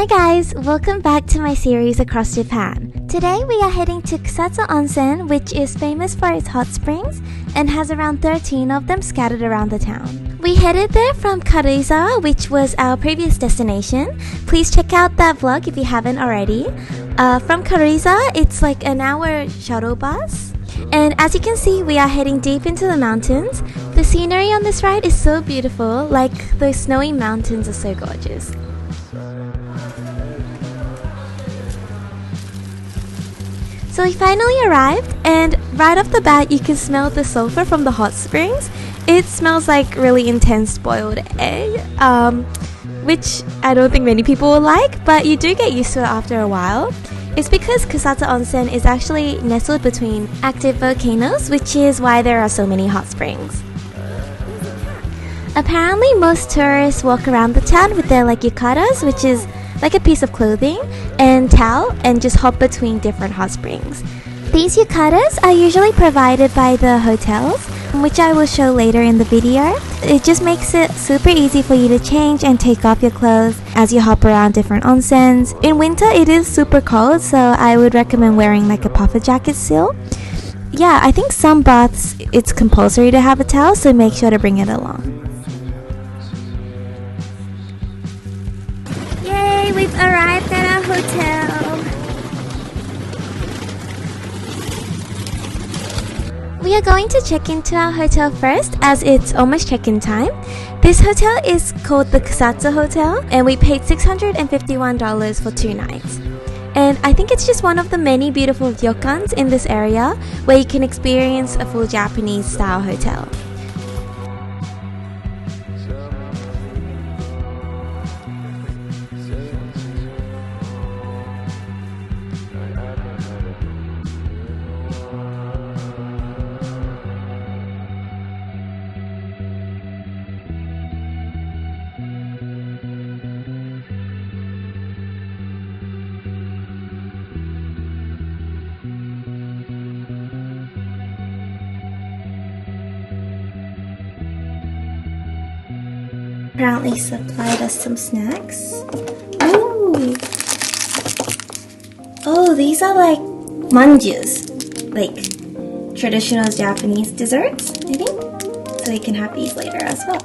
Hi guys, welcome back to my series across Japan. Today we are heading to Kusatsu Onsen, which is famous for its hot springs and has around 13 of them scattered around the town. We headed there from Kylie.so, which was our previous destination. Please check out that vlog if you haven't already. From Kylie.so, it's like an hour shuttle bus. And as you can see, we are heading deep into the mountains. The scenery on this ride is so beautiful, like those snowy mountains are so gorgeous. So we finally arrived, and right off the bat you can smell the sulfur from the hot springs. It smells like really intense boiled egg, which I don't think many people will like, but you do get used to it after a while. It's because Kusatsu Onsen is actually nestled between active volcanoes, which is why there are so many hot springs. Apparently most tourists walk around the town with their yukatas, which is like a piece of clothing, and towel, and just hop between different hot springs. These yukatas are usually provided by the hotels, which I will show later in the video. It just makes it super easy for you to change and take off your clothes as you hop around different onsens. In winter it is super cold, so I would recommend wearing like a puffer jacket still. Yeah, I think some baths it's compulsory to have a towel, so make sure to bring it along. Yay, we've arrived at our hotel. We are going to check into our hotel first, as it's almost check-in time. This hotel is called the Kusatsu Hotel, and we paid $651 for 2 nights. And I think it's just one of the many beautiful ryokans in this area where you can experience a full Japanese style hotel. Apparently supplied us some snacks. Ooh. Oh, these are like manjus, like traditional Japanese desserts, I think. So we can have these later as well.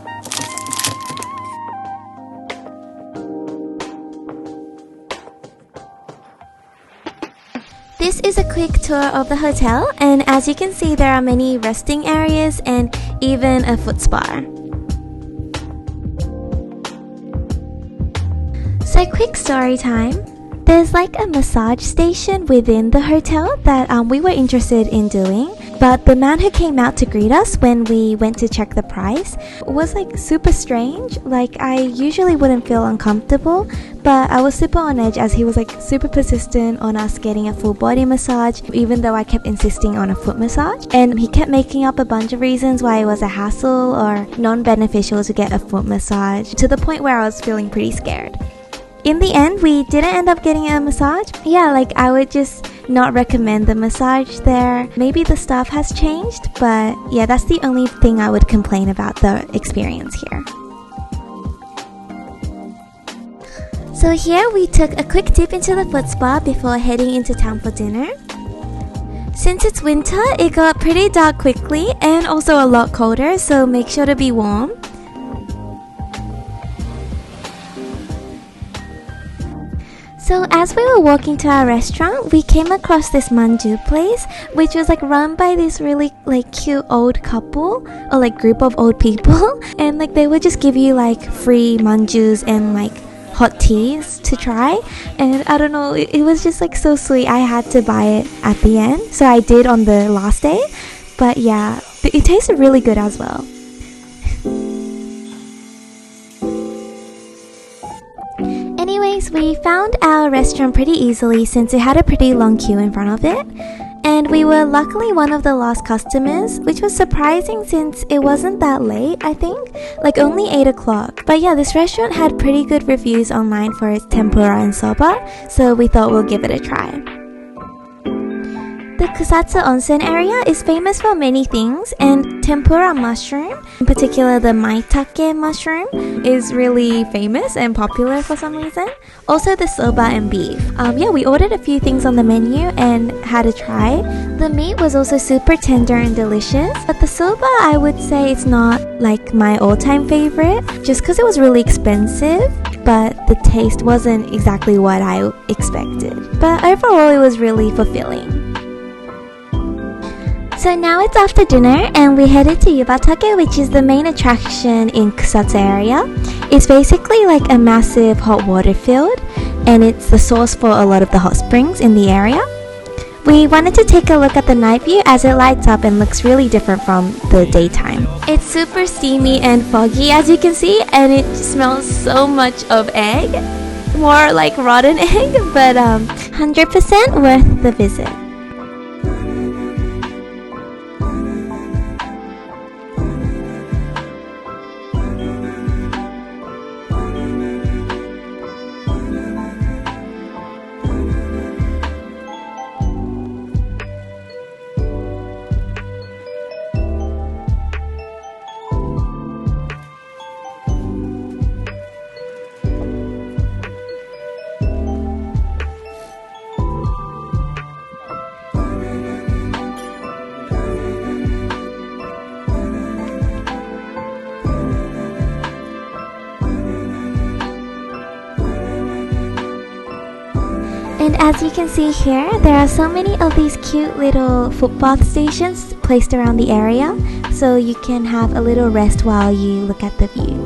This is a quick tour of the hotel, and as you can see there are many resting areas and even a foot spa. So quick story time. There's like a massage station within the hotel that we were interested in doing, but the man who came out to greet us when we went to check the price was like super strange. Like I usually wouldn't feel uncomfortable, but I was super on edge as he was like super persistent on us getting a full body massage, even though I kept insisting on a foot massage. And he kept making up a bunch of reasons why it was a hassle or non-beneficial to get a foot massage, to the point where I was feeling pretty scared. In the end, we didn't end up getting a massage. Yeah, like I would just not recommend the massage there. Maybe the staff has changed, but yeah, that's the only thing I would complain about the experience here. So here we took a quick dip into the foot spa before heading into town for dinner. Since it's winter, it got pretty dark quickly and also a lot colder, so make sure to be warm. So as we were walking to our restaurant, we came across this manju place, which was like run by this really like cute old couple or like group of old people, and like they would just give you like free manjus and like hot teas to try. And I don't know, it was just like so sweet. I had to buy it at the end, so I did on the last day. But yeah, it tasted really good as well. Anyways, we found our restaurant pretty easily since it had a pretty long queue in front of it. And we were luckily one of the last customers, which was surprising since it wasn't that late, I think. Like only 8 o'clock. But yeah, this restaurant had pretty good reviews online for its tempura and soba, so we thought we'll give it a try. The Kusatsu Onsen area is famous for many things, and tempura mushroom, in particular the maitake mushroom, is really famous and popular for some reason. Also the soba and beef. Yeah, we ordered a few things on the menu and had a try. The meat was also super tender and delicious, but the soba, I would say it's not like my all-time favorite, just because it was really expensive, but the taste wasn't exactly what I expected. But overall, it was really fulfilling. So now it's after dinner and we headed to Yubatake, which is the main attraction in Kusatsu area. It's basically like a massive hot water field and it's the source for a lot of the hot springs in the area. We wanted to take a look at the night view as it lights up and looks really different from the daytime. It's super steamy and foggy as you can see, and it smells so much of egg. More like rotten egg, but 100% worth the visit. And as you can see here, there are so many of these cute little footbath stations placed around the area, so you can have a little rest while you look at the view.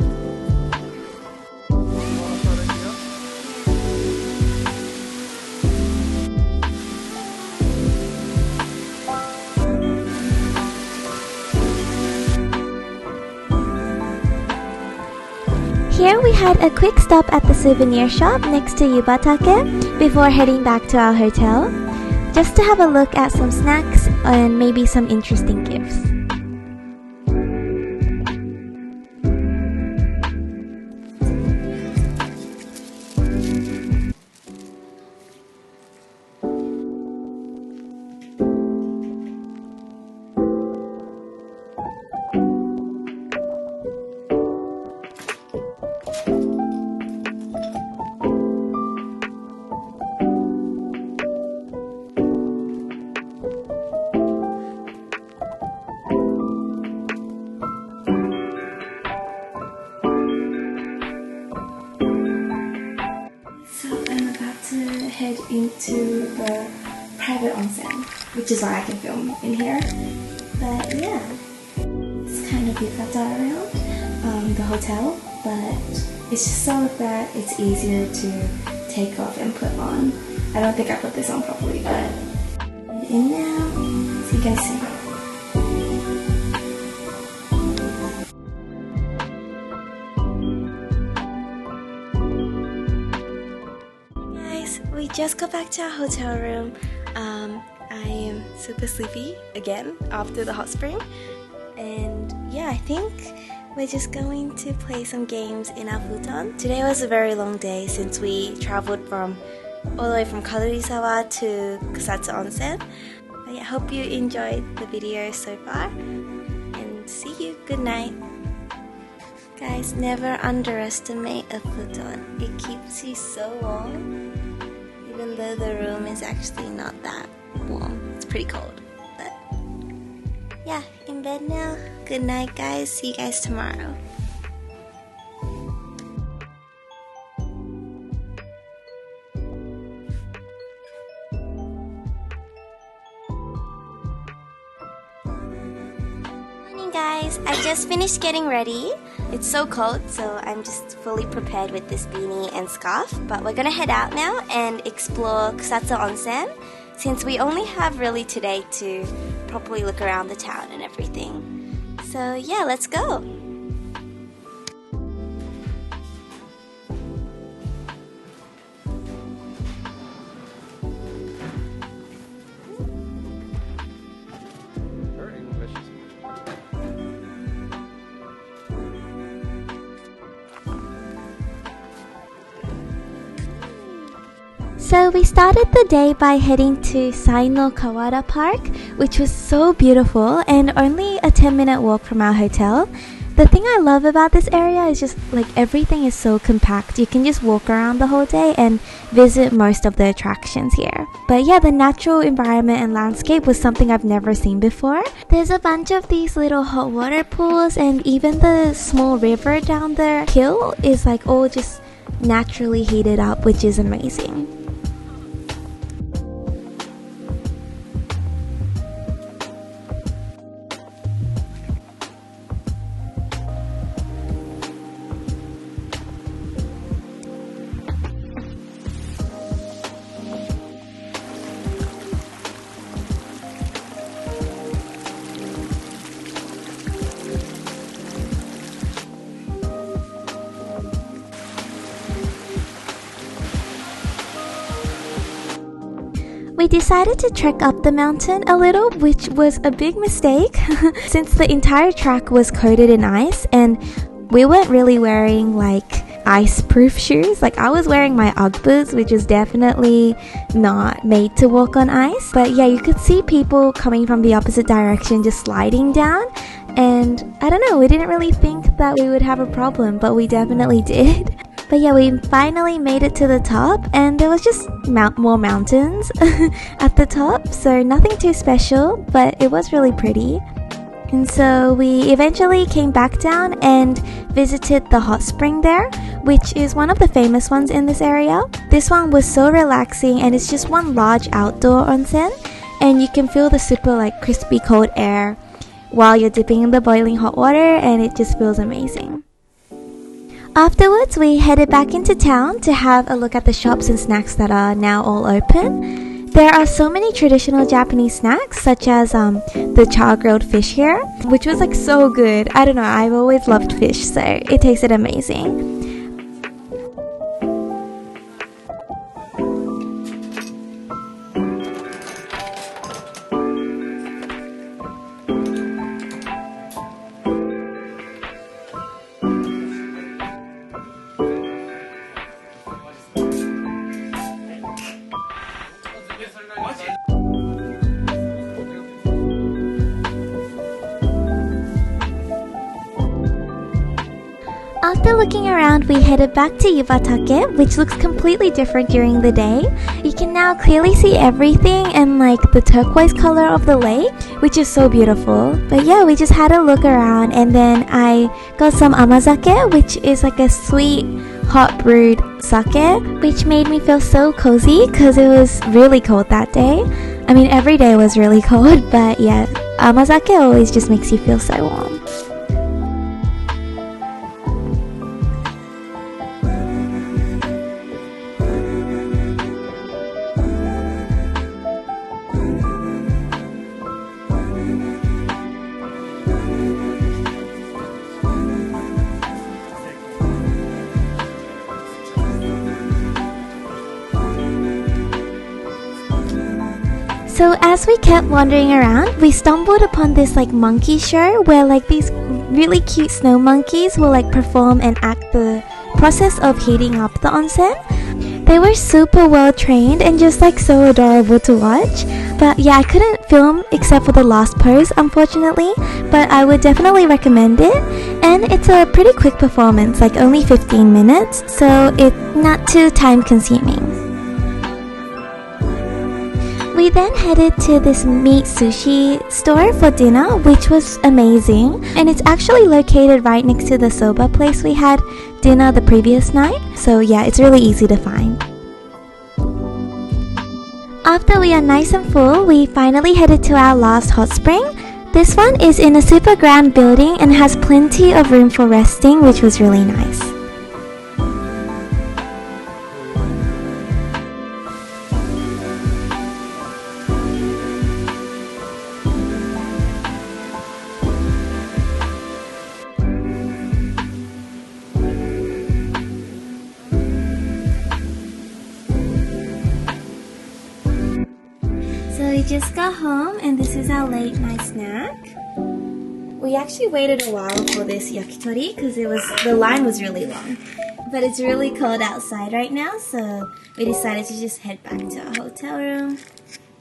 Here we had a quick stop at the souvenir shop next to Yubatake before heading back to our hotel, just to have a look at some snacks and maybe some interesting gifts. Head into the private onsen, which is why I can film in here. But yeah, it's kind of yukata around the hotel, but it's just so that it's easier to take off and put on. I don't think I put this on properly, but in now, so you guys see. We just got back to our hotel room. I am super sleepy again after the hot spring, and yeah, I think we're just going to play some games in our futon. Today was a very long day since we traveled all the way from Kylie.so to Kusatsu Onsen. But yeah, hope you enjoyed the video so far, and see you. Good night. Guys, never underestimate a futon. It keeps you so warm. Even though the room is actually not that warm. It's pretty cold. But yeah, in bed now. Good night, guys. See you guys tomorrow. Morning, guys. I just finished getting ready. It's so cold, so I'm just fully prepared with this beanie and scarf. But we're gonna head out now and explore Kusatsu Onsen, since we only have really today to properly look around the town and everything. So yeah, let's go! So we started the day by heading to Saino Kawara Park, which was so beautiful and only a 10-minute walk from our hotel. The thing I love about this area is just like everything is so compact. You can just walk around the whole day and visit most of the attractions here. But yeah, the natural environment and landscape was something I've never seen before. There's a bunch of these little hot water pools, and even the small river down there, Kyl, is like all just naturally heated up, which is amazing. We decided to trek up the mountain a little, which was a big mistake since the entire track was coated in ice and we weren't really wearing like ice-proof shoes. Like I was wearing my Ugg boots, which is definitely not made to walk on ice. But yeah, you could see people coming from the opposite direction just sliding down, and I don't know, we didn't really think that we would have a problem, but we definitely did. But yeah, we finally made it to the top, and there was just more mountains at the top, so nothing too special, but it was really pretty. And so we eventually came back down and visited the hot spring there, which is one of the famous ones in this area. This one was so relaxing, and it's just one large outdoor onsen, and you can feel the super like crispy cold air while you're dipping in the boiling hot water, and it just feels amazing. Afterwards, we headed back into town to have a look at the shops and snacks that are now all open. There are so many traditional Japanese snacks, such as the char-grilled fish here, which was like so good. I don't know, I've always loved fish, so it tasted amazing. After looking around, we headed back to Yubatake, which looks completely different during the day. You can now clearly see everything and like the turquoise color of the lake, which is so beautiful. But yeah, we just had a look around, and then I got some amazake, which is like a sweet hot brewed sake, which made me feel so cozy because it was really cold that day. I mean, every day was really cold, but yeah, amazake always just makes you feel so warm. So as we kept wandering around, we stumbled upon this like monkey show where like these really cute snow monkeys will like perform and act the process of heating up the onsen. They were super well trained and just like so adorable to watch. But yeah, I couldn't film except for the last pose, unfortunately, but I would definitely recommend it. And it's a pretty quick performance, like only 15 minutes, so it's not too time consuming. We then headed to this meat sushi store for dinner, which was amazing, and it's actually located right next to the soba place we had dinner the previous night, so yeah, it's really easy to find. After we are nice and full, we finally headed to our last hot spring. This one is in a super grand building and has plenty of room for resting, which was really nice. We just got home and this is our late night snack. We actually waited a while for this yakitori because the line was really long. But it's really cold outside right now, so we decided to just head back to our hotel room.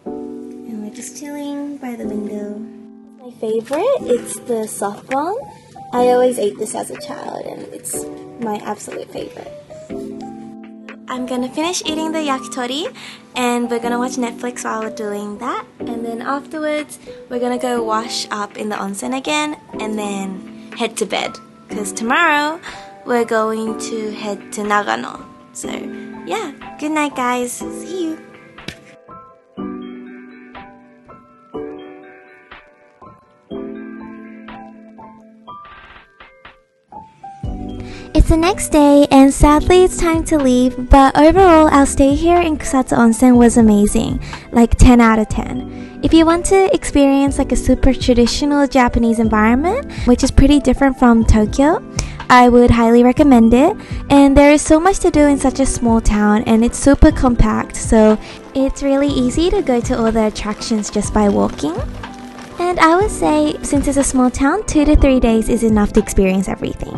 And we're just chilling by the window. My favorite, it's the soft bun. I always ate this as a child and it's my absolute favorite. I'm gonna finish eating the yakitori and we're gonna watch Netflix while we're doing that. And then afterwards, we're gonna go wash up in the onsen again and then head to bed. Because tomorrow, we're going to head to Nagano. So, yeah. Good night, guys. See you. It's the next day and sadly it's time to leave, but overall our stay here in Kusatsu Onsen was amazing, like 10 out of 10. If you want to experience like a super traditional Japanese environment, which is pretty different from Tokyo, I would highly recommend it. And there is so much to do in such a small town and it's super compact, so it's really easy to go to all the attractions just by walking. And I would say since it's a small town, 2 to 3 days is enough to experience everything.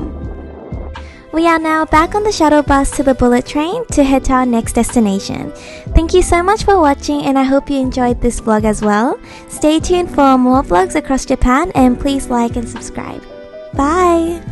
We are now back on the shuttle bus to the bullet train to head to our next destination. Thank you so much for watching and I hope you enjoyed this vlog as well. Stay tuned for more vlogs across Japan and please like and subscribe. Bye!